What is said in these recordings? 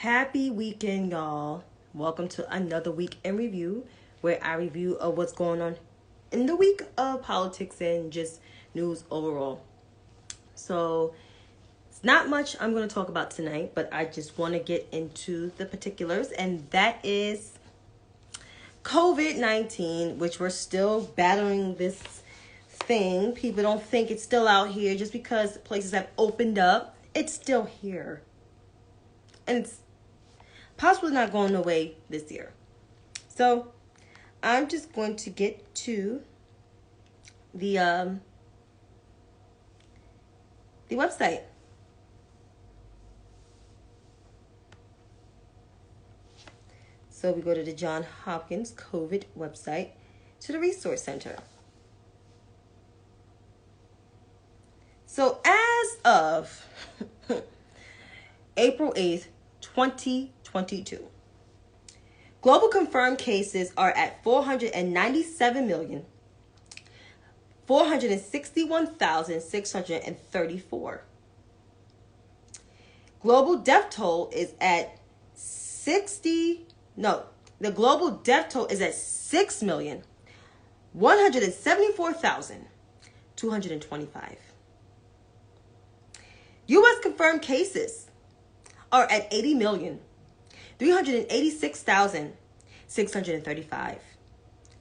Happy weekend, y'all. Welcome to another week in review where I review of what's going on in the week of politics and just news overall. So it's not much I'm going to talk about tonight, but I just want to get into the particulars, and that is COVID-19, which we're still battling this thing. People don't think it's still out here just because places have opened up. It's still here. And it's possibly not going away this year. So I'm just going to get to the website. So we go to the Johns Hopkins COVID website, to the Resource Center. So as of April 8th, 2022, global confirmed cases are at 497,461,634. Global death toll is at 6,174,225. U.S. confirmed cases are at 80,386,635.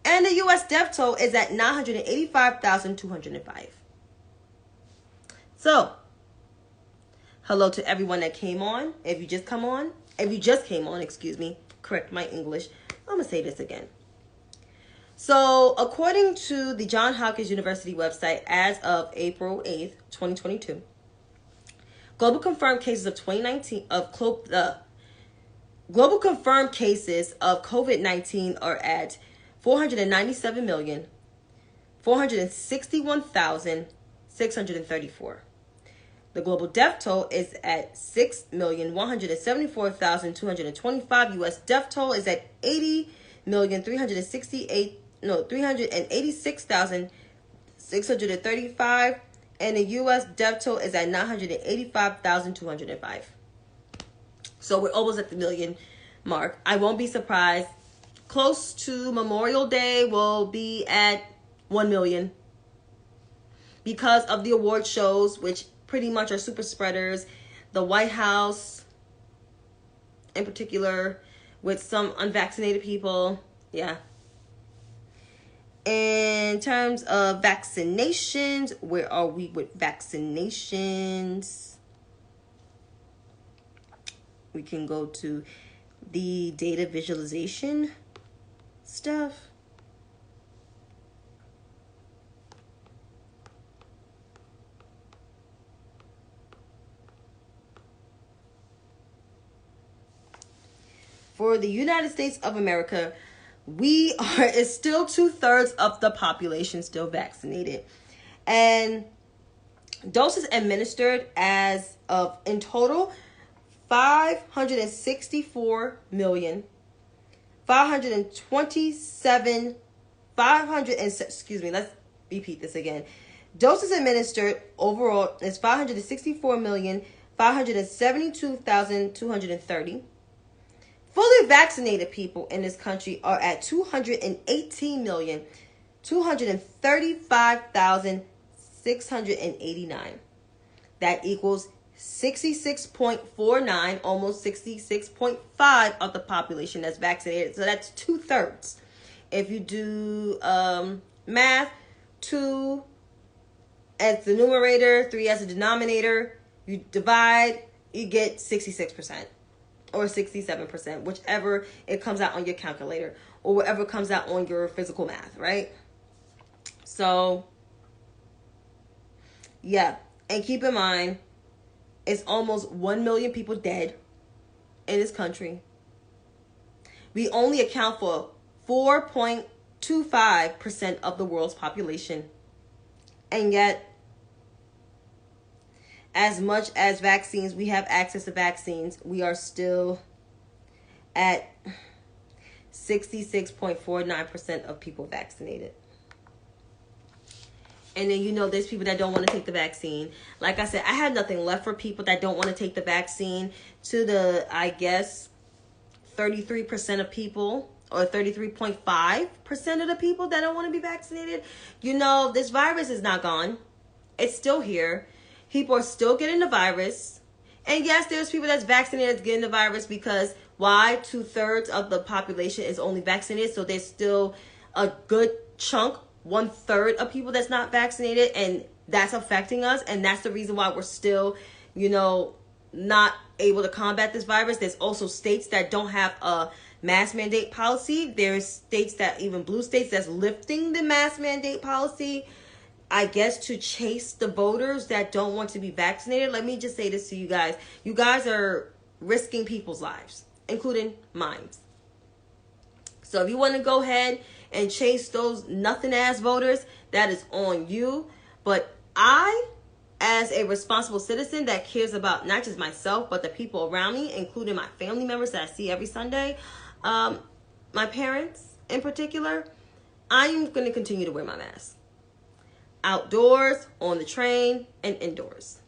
And the U.S. death toll is at 985,205. So, hello to everyone that came on. If you just came on, correct my English. I'm going to say this again. So, according to the Johns Hopkins University website, as of April 8th, 2022, global confirmed cases of global confirmed cases of COVID-19 are at 497,461,634. The global death toll is at 6,174,225. U.S. death toll is at 386,635. And the U.S. death toll is at 985,205. So we're almost at the million mark. I won't be surprised. Close to Memorial Day, we'll be at 1 million. Because of the award shows, which pretty much are super spreaders. The White House, in particular, with some unvaccinated people. Yeah. In terms of vaccinations, where are we with vaccinations? We can go to the data visualization stuff. For the United States of America, it's still 2/3 of the population still vaccinated. And doses administered as of, in total, let's repeat this again. Doses administered overall is 564,572,230. Fully vaccinated people in this country are at 218,235,689. That equals 66.49, almost 66.5 of the population that's vaccinated. So that's 2/3. If you do math, 2 as the numerator, 3 as the denominator, you divide, you get 66%. Or 67%, whichever it comes out on your calculator, or whatever comes out on your physical math, right? So, yeah. And keep in mind, it's almost 1 million people dead in this country. We only account for 4.25% of the world's population. And yet, as much as vaccines, we have access to vaccines, we are still at 66.49% of people vaccinated. And then, there's people that don't want to take the vaccine. Like I said, I have nothing left for people that don't want to take the vaccine. To the, I guess, 33% of people, or 33.5% of the people that don't want to be vaccinated. This virus is not gone. It's still here. People are still getting the virus. And yes, there's people that's vaccinated that's getting the virus because why? 2/3 of the population is only vaccinated. So there's still a good chunk, 1/3 of people that's not vaccinated. And that's affecting us. And that's the reason why we're still, not able to combat this virus. There's also states that don't have a mask mandate policy. There's states that, even blue states, that's lifting the mask mandate policy, I guess, to chase the voters that don't want to be vaccinated. Let me just say this to you guys. You guys are risking people's lives, including mine. So if you want to go ahead and chase those nothing-ass voters, that is on you. But I, as a responsible citizen that cares about not just myself, but the people around me, including my family members that I see every Sunday, my parents in particular, I'm going to continue to wear my mask. Outdoors, on the train, and indoors.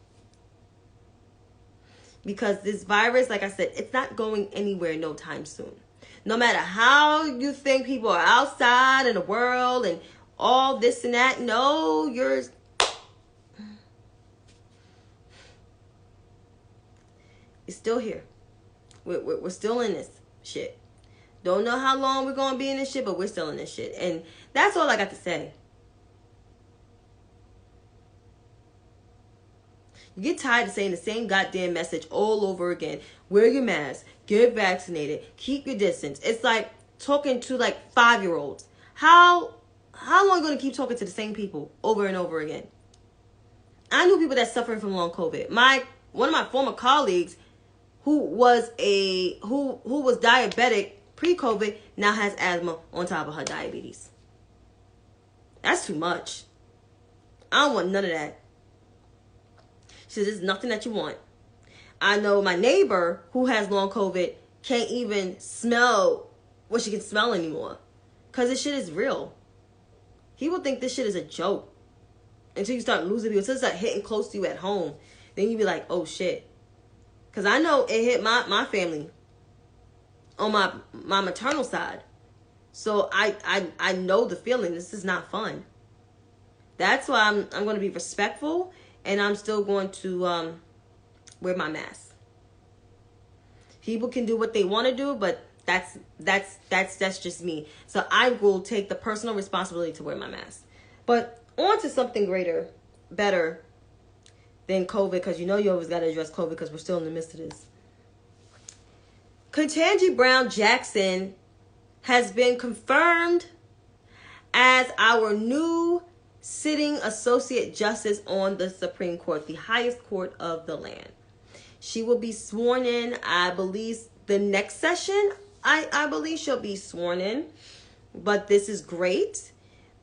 Because this virus, like I said, it's not going anywhere no time soon. No matter how you think people are outside in the world and all this and that, no, it's still here. We're still in this shit. Don't know how long we're going to be in this shit, but we're still in this shit. And that's all I got to say. You get tired of saying the same goddamn message all over again. Wear your mask. Get vaccinated. Keep your distance. It's like talking to like 5-year-olds. How long are you going to keep talking to the same people over and over again? I knew people that suffering from long COVID. One of my former colleagues who was diabetic pre-COVID now has asthma on top of her diabetes. That's too much. I don't want none of that. She says, there's nothing that you want. I know my neighbor who has long COVID can't even smell what she can smell anymore. Because this shit is real. People think this shit is a joke. Until you start losing people. Until it start hitting close to you at home. Then you be like, oh shit. Because I know it hit my family. On my maternal side. So I know the feeling. This is not fun. That's why I'm going to be respectful. And I'm still going to wear my mask. People can do what they want to do, but that's just me. So I will take the personal responsibility to wear my mask. But on to something better than COVID, because you always got to address COVID because we're still in the midst of this. Ketanji Brown Jackson has been confirmed as our new sitting associate justice on the Supreme Court, the highest court of the land. She will be sworn in, I believe, the next session. I believe she'll be sworn in. But this is great.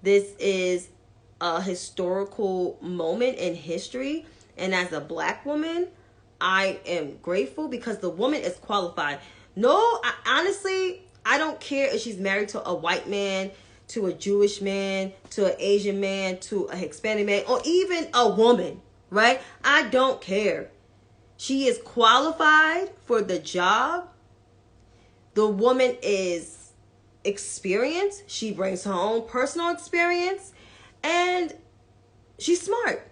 This is a historical moment in history. And as a black woman, I am grateful because the woman is qualified. Honestly, I don't care if she's married to a white man, to a Jewish man, to an Asian man, to a Hispanic man, or even a woman, right? I don't care. She is qualified for the job. The woman is experienced. She brings her own personal experience. And she's smart.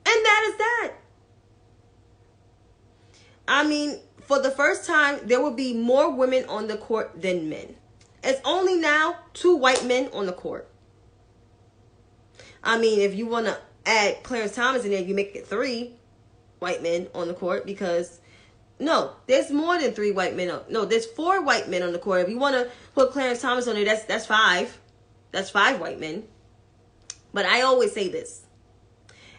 And that is that. I mean, for the first time, there will be more women on the court than men. It's only now 2 white men on the court. I mean, if you want to add Clarence Thomas in there, you make it 3 white men on the court because, no, there's more than 3 white men. No, there's 4 white men on the court. If you want to put Clarence Thomas on there, that's 5. That's 5 white men. But I always say this,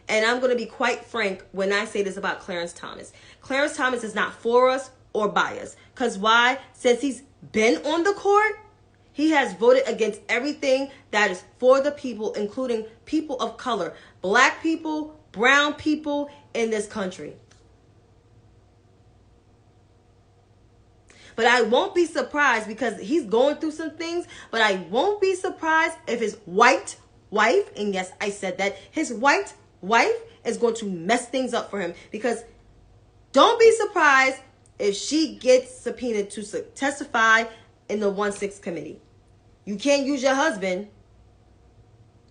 and I'm going to be quite frank when I say this about Clarence Thomas. Clarence Thomas is not for us or by us. Because why? Since he's been on the court, he has voted against everything that is for the people, including people of color, black people, brown people in this country. But I won't be surprised because he's going through some things, but I won't be surprised if it's white wife, and yes, I said that, his white wife is going to mess things up for him, because don't be surprised if she gets subpoenaed to testify in the 1-6 committee. You can't use your husband,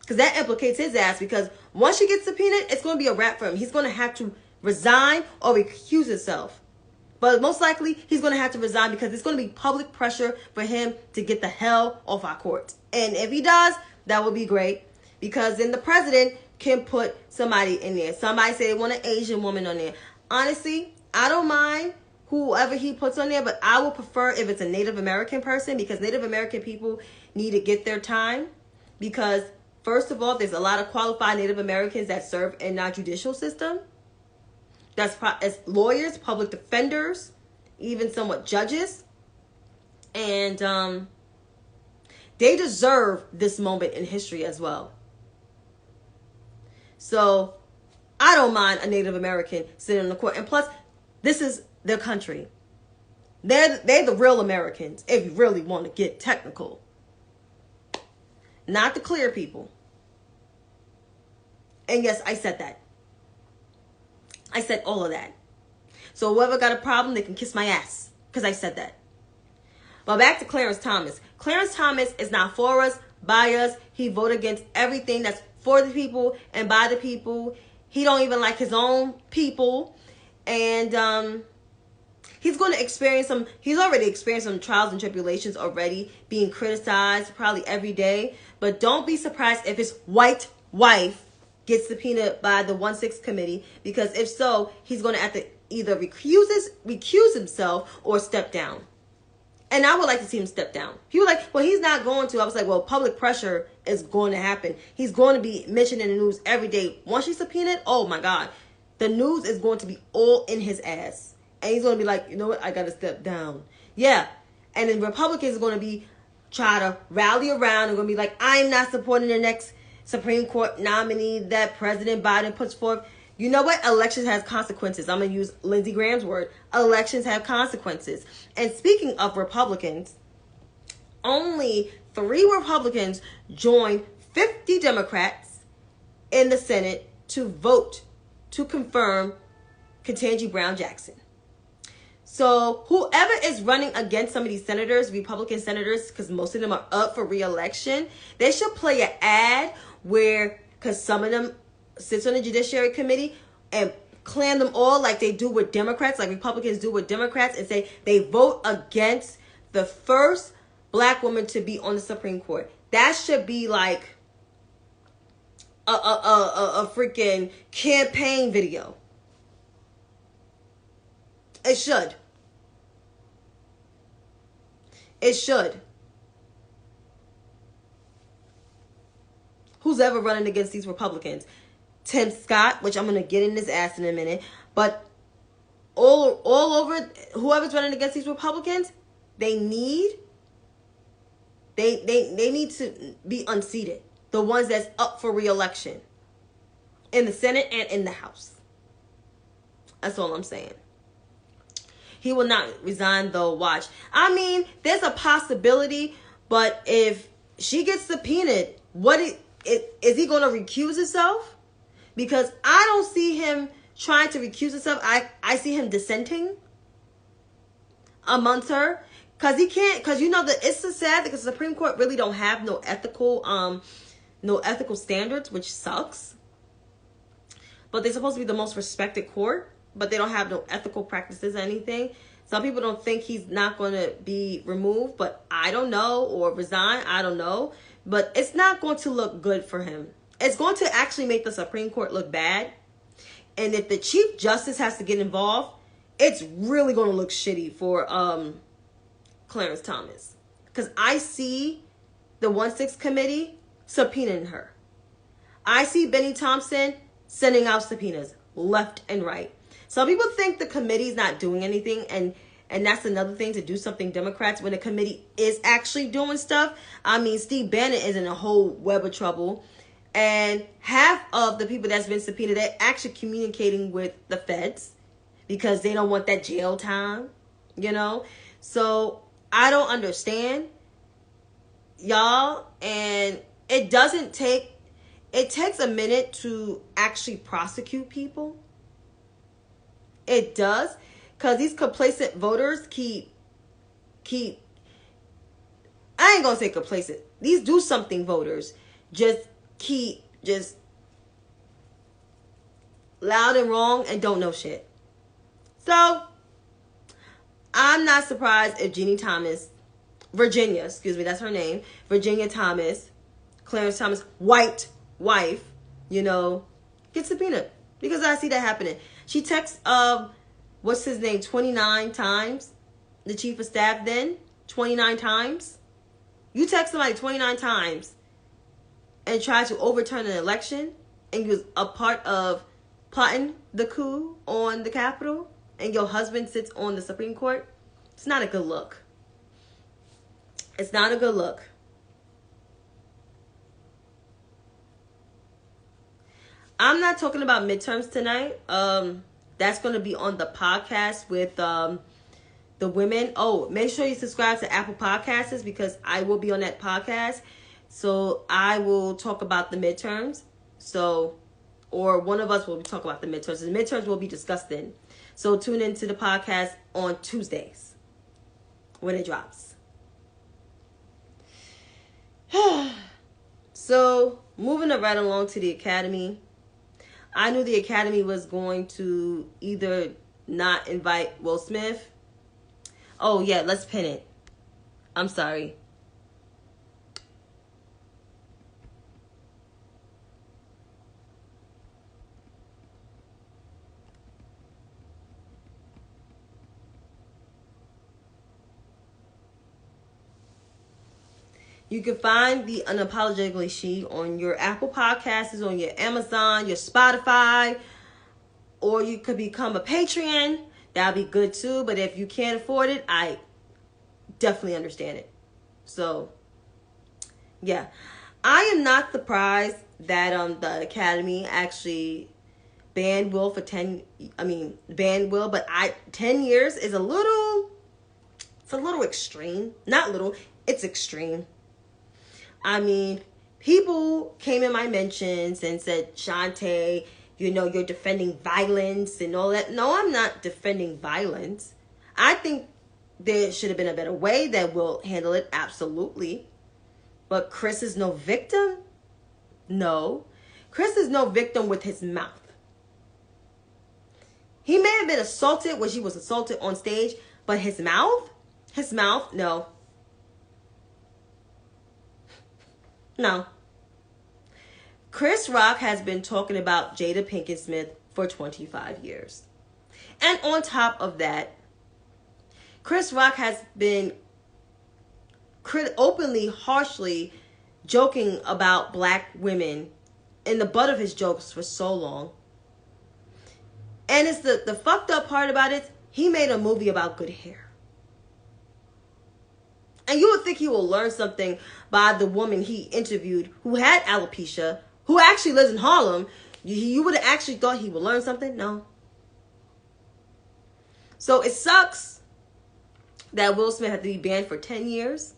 because that implicates his ass, because once she gets subpoenaed, it's going to be a wrap for him. He's going to have to resign or recuse himself. But most likely, he's going to have to resign, because it's going to be public pressure for him to get the hell off our courts. And if he does, that would be great, because then the president can put somebody in there. Somebody say they want an Asian woman on there. Honestly, I don't mind whoever he puts on there, but I would prefer if it's a Native American person, because Native American people need to get their time. Because first of all, there's a lot of qualified Native Americans that serve in our judicial system. That's as lawyers, public defenders, even somewhat judges. And they deserve this moment in history as well. So I don't mind a Native American sitting in the court. And plus, this is their country. They're the real Americans, if you really want to get technical. Not the clear people. And yes, I said that. I said all of that. So whoever got a problem, they can kiss my ass, because I said that. But back to Clarence Thomas. Clarence Thomas is not for us, by us. He voted against everything that's for the people and by the people. He don't even like his own people. And he's going to experience he's already experienced some trials and tribulations already, being criticized probably every day. But don't be surprised if his white wife gets subpoenaed by the 1-6 committee, because if so, he's going to have to either recuse himself or step down. And I would like to see him step down. He was like, well, he's not going to. I was like, well, public pressure is going to happen. He's going to be mentioned in the news every day. Once she's subpoenaed, oh my God, the news is going to be all in his ass. And he's going to be like, you know what, I got to step down. Yeah. And then Republicans are going to try to rally around and going to be like, I'm not supporting the next Supreme Court nominee that President Biden puts forth. You know what? Elections has consequences. I'm going to use Lindsey Graham's word. Elections have consequences. And speaking of Republicans, only 3 Republicans joined 50 Democrats in the Senate to vote to confirm Ketanji Brown Jackson. So whoever is running against some of these senators, Republican senators, because most of them are up for re-election, they should play an ad where, because some of them sits on the Judiciary Committee, and clan them all like they do with Democrats, like Republicans do with Democrats, and say they vote against the first black woman to be on the Supreme Court. That should be like a freaking campaign video. It should. It should. Who's ever running against these Republicans? Tim Scott, which I'm going to get in his ass in a minute. But all over, whoever's running against these Republicans, they need to be unseated. The ones that's up for re-election in the Senate and in the House. That's all I'm saying. He will not resign, though. Watch. I mean, there's a possibility, but if she gets subpoenaed, is he going to recuse himself? Because I don't see him trying to recuse himself. I see him dissenting amongst her. Because he can't, because you know that it's so sad because the Supreme Court really don't have no ethical standards, which sucks. But they're supposed to be the most respected court, but they don't have no ethical practices or anything. Some people don't think he's not going to be removed, but I don't know, or resign, I don't know. But it's not going to look good for him. It's going to actually make the Supreme Court look bad. And if the Chief Justice has to get involved, it's really going to look shitty for Clarence Thomas. Because I see the 1-6 committee subpoenaing her. I see Benny Thompson sending out subpoenas left and right. Some people think the committee's not doing anything, and that's another thing, to do something, Democrats, when the committee is actually doing stuff. I mean, Steve Bannon is in a whole web of trouble. And half of the people that's been subpoenaed, they're actually communicating with the feds because they don't want that jail time, you know. So I don't understand, y'all. And it doesn't take it takes a minute to actually prosecute people. It does. Because these complacent voters keep, I ain't gonna say complacent. These do something voters just keep just loud and wrong and don't know shit. So, I'm not surprised if Virginia, excuse me, that's her name, Virginia Thomas, Clarence Thomas' white wife, gets subpoenaed. Because I see that happening. She texts, what's his name, 29 times, the chief of staff then, 29 times. You text somebody 29 times and try to overturn an election, and you was a part of plotting the coup on the Capitol, and your husband sits on the Supreme Court. It's not a good look. It's not a good look. I'm not talking about midterms tonight. That's going to be on the podcast with the women. Oh, make sure you subscribe to Apple Podcasts because I will be on that podcast. So I will talk about the midterms. Or one of us will talk about the midterms. The midterms will be discussed then. So tune into the podcast on Tuesdays when it drops. So moving right along to the Academy. I knew the Academy was going to either not invite Will Smith. Oh, yeah, let's pin it. I'm sorry. You can find the Unapologetically She on your Apple Podcasts, on your Amazon, your Spotify, or you could become a Patreon. That'll be good too. But if you can't afford it, I definitely understand it. So, yeah. I am not surprised that the Academy actually banned Will for 10 but 10 years is a little extreme. Not little, it's extreme. I mean, people came in my mentions and said, Shantae, you're defending violence and all that. No, I'm not defending violence. I think there should have been a better way that will handle it, absolutely. But Chris is no victim? No. Chris is no victim with his mouth. He may have been assaulted when she was assaulted on stage, but his mouth, no. No. Chris Rock has been talking about Jada Pinkett Smith for 25 years. And on top of that, Chris Rock has been openly, harshly joking about black women in the butt of his jokes for so long. And it's the fucked up part about it, he made a movie about good hair. And you would think he will learn something by the woman he interviewed who had alopecia, who actually lives in Harlem. You would have actually thought he would learn something? No. So it sucks that Will Smith had to be banned for 10 years.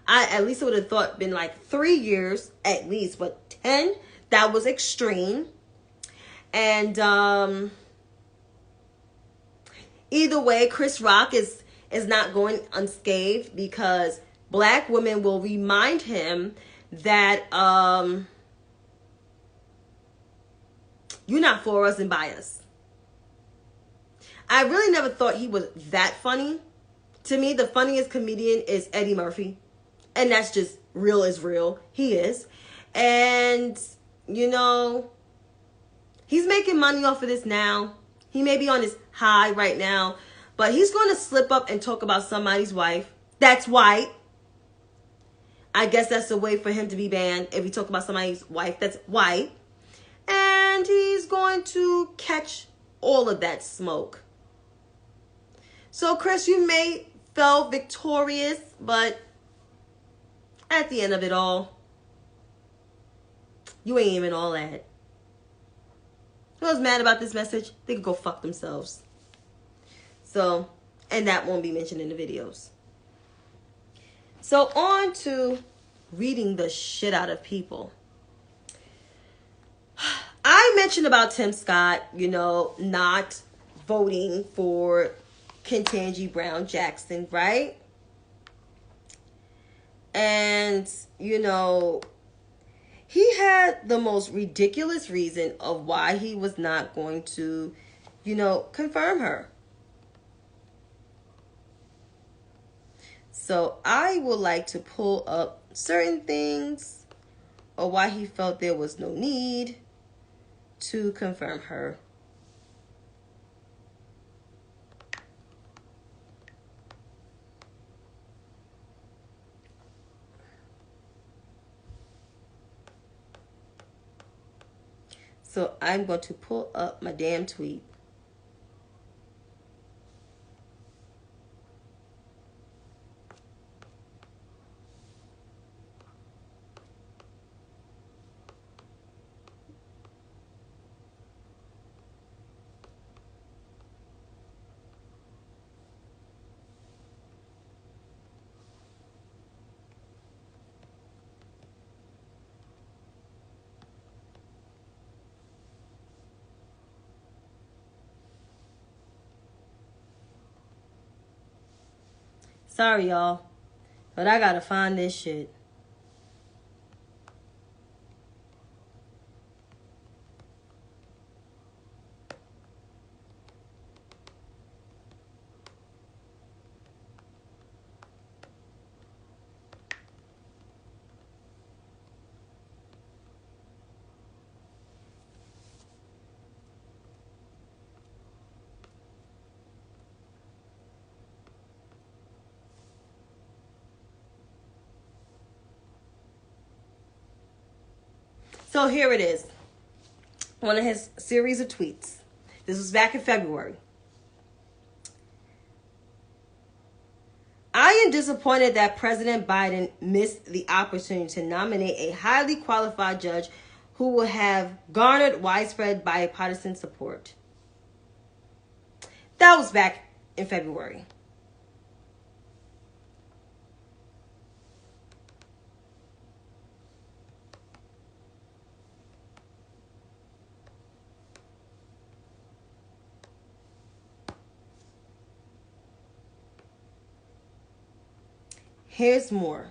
I at least would have thought been like 3 years at least, but 10, that was extreme. And either way, Chris Rock is not going unscathed because black women will remind him that you're not for us and by us. I really never thought he was that funny. To me, the funniest comedian is Eddie Murphy. And that's just real as real. He is. And, he's making money off of this now. He may be on his high right now. But he's going to slip up and talk about somebody's wife that's white. I guess that's a way for him to be banned if he talks about somebody's wife that's white. And he's going to catch all of that smoke. So, Chris, you may feel victorious, but at the end of it all, you ain't even all that. Who's mad about this message? They could go fuck themselves. So, and that won't be mentioned in the videos. So on to reading the shit out of people. I mentioned about Tim Scott, not voting for Ketanji Brown Jackson, right? And, he had the most ridiculous reason of why he was not going to, confirm her. So I would like to pull up certain things or why he felt there was no need to confirm her. So I'm going to pull up my damn tweet. Sorry, y'all, but I gotta find this shit. So here it is. One of his series of tweets. This was back in February. I am disappointed that President Biden missed the opportunity to nominate a highly qualified judge who will have garnered widespread bipartisan support. That was back in February. Here's more.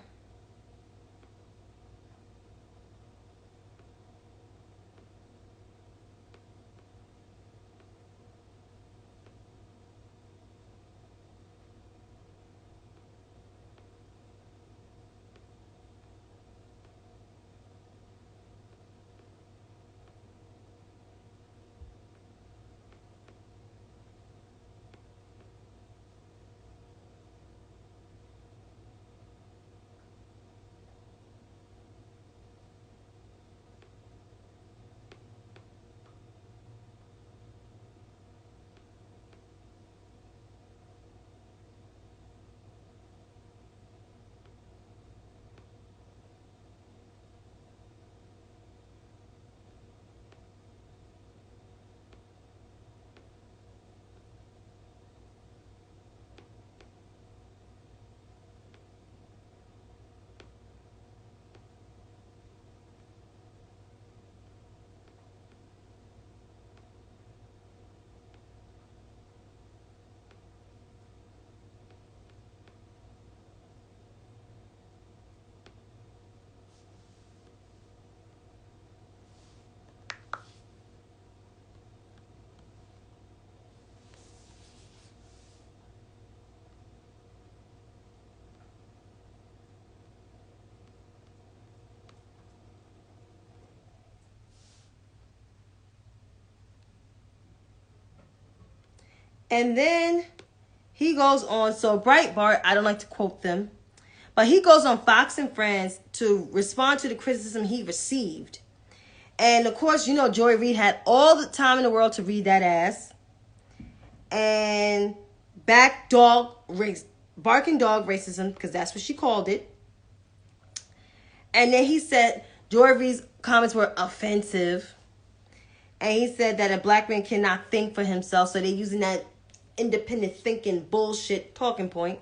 And then he goes on, so Breitbart, I don't like to quote them, but he goes on Fox and Friends to respond to the criticism he received. And of course, Joy Reid had all the time in the world to read that ass. And barking dog racism, because that's what she called it. And then he said Joy Reid's comments were offensive. And he said that a black man cannot think for himself. So they're using that independent thinking bullshit talking point.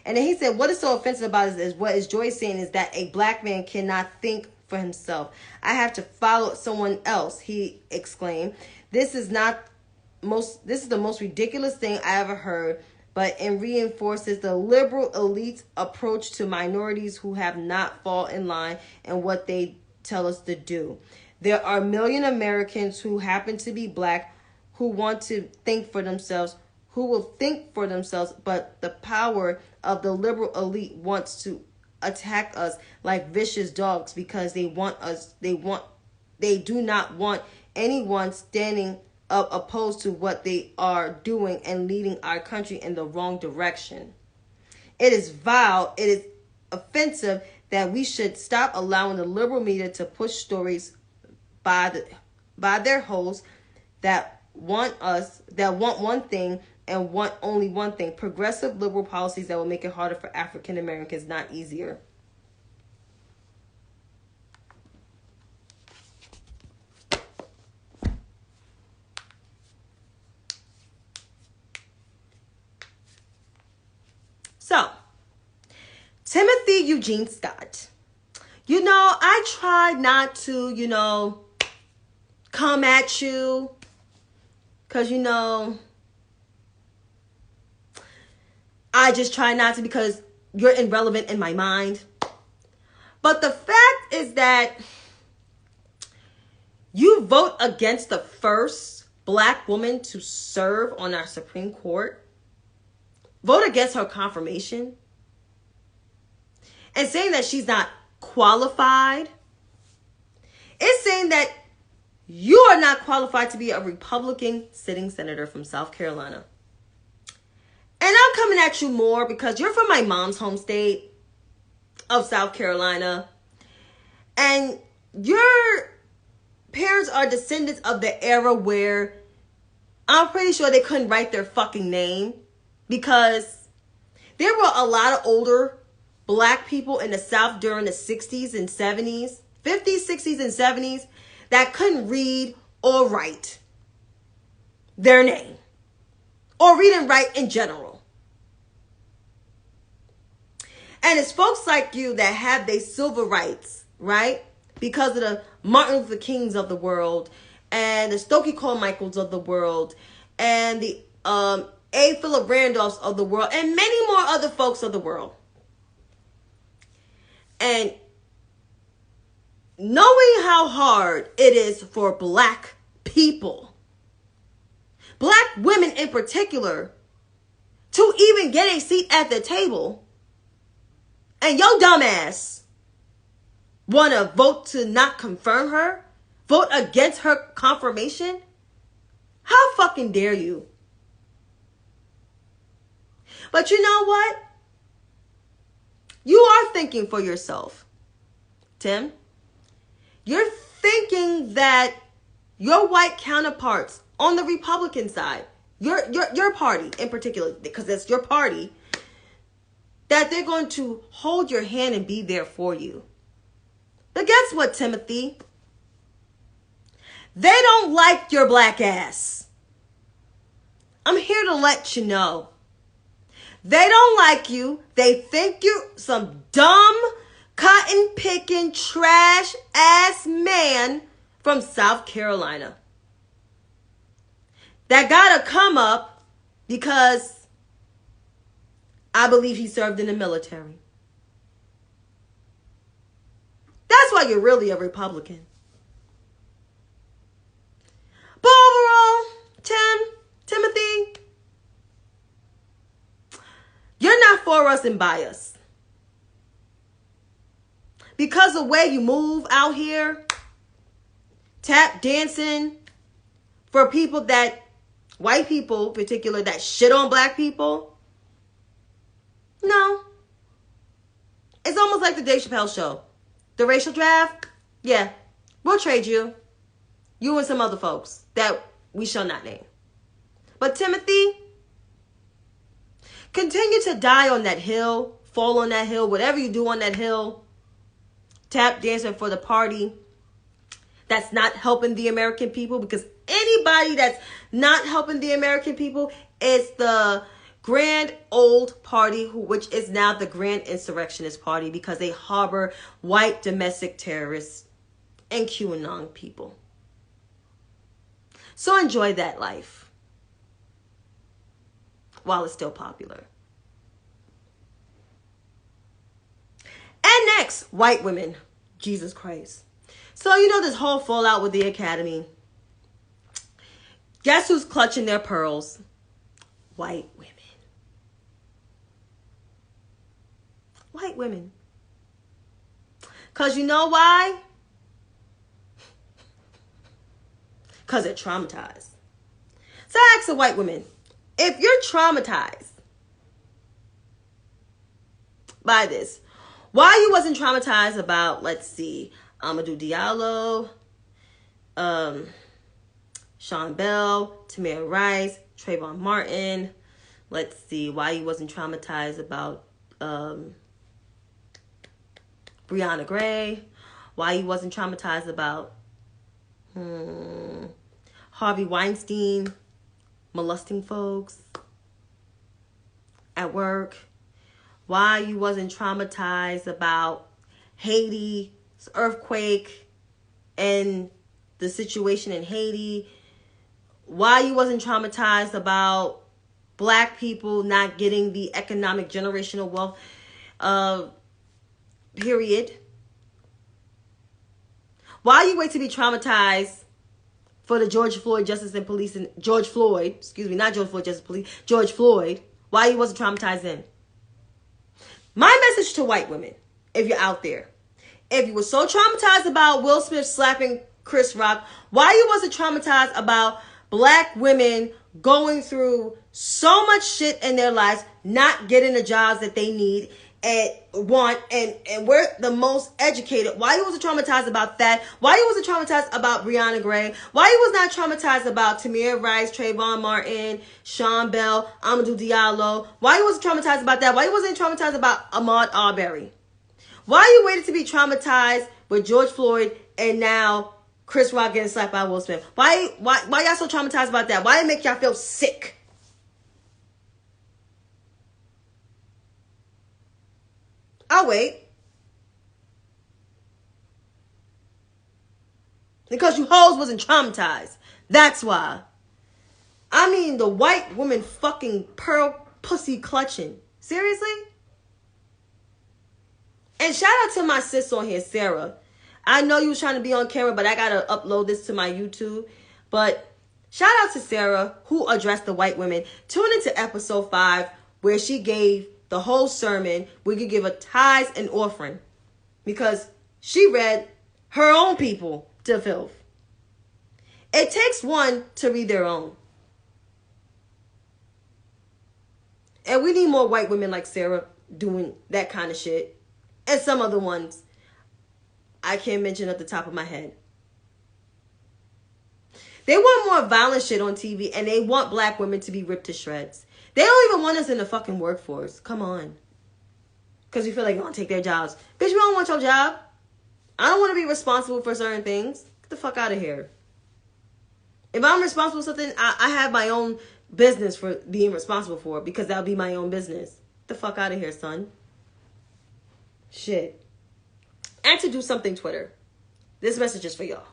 And then he said, what is so offensive about it is what is Joy saying is that a black man cannot think for himself. I have to follow someone else, he exclaimed. This is the most ridiculous thing I ever heard, but it reinforces the liberal elite's approach to minorities who have not fallen in line and what they tell us to do. There are a million Americans who happen to be black who want to think for themselves, who will think for themselves, but the power of the liberal elite wants to attack us like vicious dogs because they do not want anyone standing up opposed to what they are doing and leading our country in the wrong direction. It is vile, it is offensive that we should stop allowing the liberal media to push stories by their hosts that want one thing and want only one thing: progressive liberal policies that will make it harder for African Americans, not easier. So, Timothy Eugene Scott. I try not to, come at you because, I just try not to because you're irrelevant in my mind. But the fact is that you vote against the first black woman to serve on our Supreme Court, vote against her confirmation, and saying that she's not qualified. It's saying that you are not qualified to be a Republican sitting senator from South Carolina. And I'm coming at you more because you're from my mom's home state of South Carolina. And your parents are descendants of the era where I'm pretty sure they couldn't write their fucking name because there were a lot of older black people in the South during the 60s and 70s, 50s, 60s, and 70s that couldn't read or write their name or read and write in general. And it's folks like you that have their civil rights, right? Because of the Martin Luther Kings of the world and the Stokely Carmichaels of the world and the A. Philip Randolphs of the world and many more other folks of the world. And knowing how hard it is for black people, black women in particular, to even get a seat at the table, and your dumb ass want to vote to not confirm her, vote against her confirmation? How fucking dare you? But you know what? You are thinking for yourself, Tim. You're thinking that your white counterparts on the Republican side, your party in particular, because it's your party, that they're going to hold your hand and be there for you. But guess what, Timothy? They don't like your black ass. I'm here to let you know. They don't like you. They think you're some dumb, cotton-picking, trash-ass man from South Carolina that got to come up because I believe he served in the military. That's why you're really a Republican. But overall, Timothy, you're not for us and by us. Because the way you move out here, tap dancing for people that, white people in particular, that shit on black people. No. It's almost like the Dave Chappelle show. The racial draft, yeah, we'll trade you. You and some other folks that we shall not name. But Timothy, continue to die on that hill, fall on that hill, whatever you do on that hill. Tap dancing for the party that's not helping the American people, because anybody that's not helping the American people is the Grand Old Party, which is now the Grand Insurrectionist Party, because they harbor white domestic terrorists and QAnon people. So enjoy that life while it's still popular. And next, white women. Jesus Christ. So, this whole fallout with the Academy. Guess who's clutching their pearls? White women. White women. Because you know why? Because they're traumatized. So I ask the white women, if you're traumatized by this, why you wasn't traumatized about, let's see, Amadou Diallo, Sean Bell, Tamir Rice, Trayvon Martin. Let's see, why you wasn't traumatized about Breonna Gray. Why you wasn't traumatized about Harvey Weinstein molesting folks at work. Why you wasn't traumatized about Haiti's earthquake and the situation in Haiti. Why you wasn't traumatized about black people not getting the economic generational wealth period. Why you wait to be traumatized for the George Floyd Justice and Police and George Floyd Justice Police, George Floyd. Why you wasn't traumatized then? My message to white women, if you're out there, if you were so traumatized about Will Smith slapping Chris Rock, why you wasn't traumatized about black women going through so much shit in their lives, not getting the jobs that they need and want, and we're the most educated? Why you wasn't traumatized about that? Why you wasn't traumatized about Breonna Gray? Why you was not traumatized about Tamir Rice, Trayvon Martin, Sean Bell, Amadou Diallo? Why you wasn't traumatized about that? Why you wasn't traumatized about Ahmaud Arbery? Why you waited to be traumatized with George Floyd and now Chris Rock getting slapped by Will Smith? Why y'all so traumatized about that? Why it make y'all feel sick? I'll wait. Because you hoes wasn't traumatized. That's why. I mean, the white woman fucking pearl pussy clutching. Seriously? And shout out to my sis on here, Sarah. I know you was trying to be on camera, but I gotta upload this to my YouTube. But shout out to Sarah, who addressed the white women. Tune into episode 5, where she gave the whole sermon. We could give a tithes and offering, because she read her own people to filth. It takes one to read their own. And we need more white women like Sarah doing that kind of shit. And some other ones I can't mention at the top of my head. They want more violent shit on TV, and they want black women to be ripped to shreds. They don't even want us in the fucking workforce. Come on. Because we feel like we want to take their jobs. Bitch, we don't want your job. I don't want to be responsible for certain things. Get the fuck out of here. If I'm responsible for something, I have my own business for being responsible for it, because that'll be my own business. Get the fuck out of here, son. Shit. And to do something, Twitter. This message is for y'all.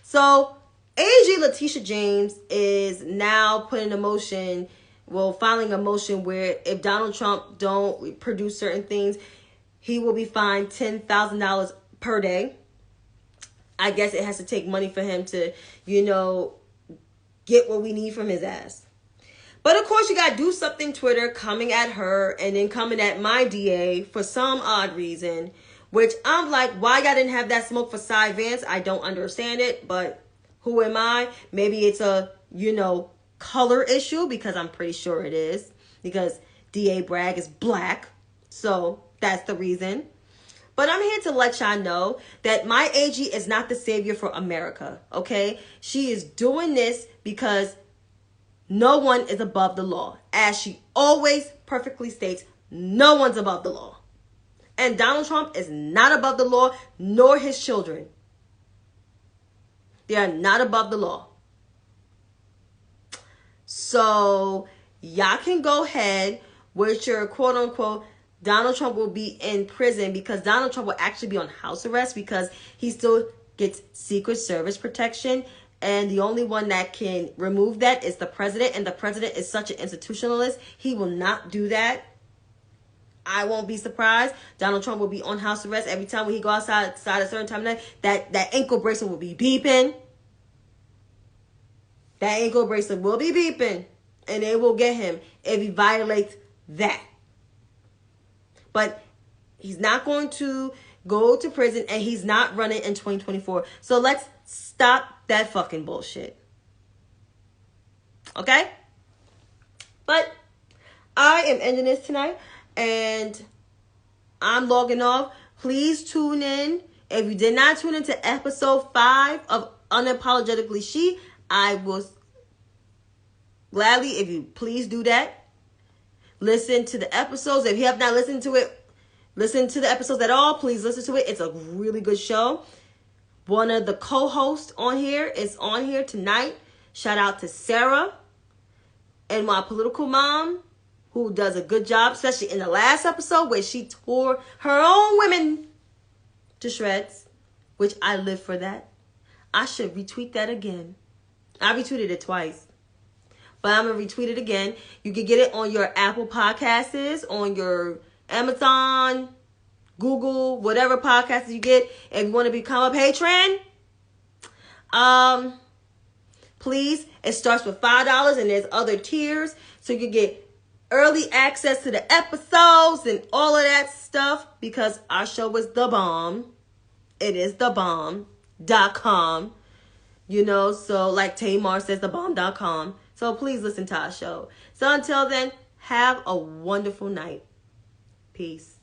So, AG Letitia James is now putting a motion, filing a motion where if Donald Trump don't produce certain things, he will be fined $10,000 per day. I guess it has to take money for him to, get what we need from his ass. But of course, you got to do something, Twitter, coming at her and then coming at my DA for some odd reason, which I'm like, why y'all didn't have that smoke for Cy Vance? I don't understand it, but who am I? Maybe it's a, color issue, because I'm pretty sure it is, because DA Bragg is black. So that's the reason. But I'm here to let y'all know that my AG is not the savior for America, okay? She is doing this because no one is above the law. As she always perfectly states, no one's above the law. And Donald Trump is not above the law, nor his children. They are not above the law. So, y'all can go ahead with your quote unquote Donald Trump will be in prison, because Donald Trump will actually be on house arrest because he still gets Secret Service protection. And the only one that can remove that is the president. And the president is such an institutionalist. He will not do that. I won't be surprised. Donald Trump will be on house arrest every time when he go outside a certain time of night. That ankle bracelet will be beeping. That ankle bracelet will be beeping. And they will get him if he violates that. But he's not going to go to prison, and he's not running in 2024. So let's stop that fucking bullshit. Okay? But I am ending this tonight, and I'm logging off. Please tune in. If you did not tune into episode 5 of Unapologetically She, I will gladly, if you please do that. Listen to the episodes. If you have not listened to it, listen to the episodes at all, please listen to it. It's a really good show. One of the co-hosts on here is on here tonight. Shout out to Sarah and my political mom, who does a good job, especially in the last episode where she tore her own women to shreds, which I live for that. I should retweet that again. I retweeted it twice, but I'm going to retweet it again. You can get it on your Apple Podcasts, on your Amazon, Google, whatever podcasts you get. If you want to become a patron, please, it starts with $5 and there's other tiers. So you can get early access to the episodes and all of that stuff, because our show is the bomb. It is thebomb.com. You know, so like Tamar says, thebomb.com. So please listen to our show. So until then, have a wonderful night. Peace.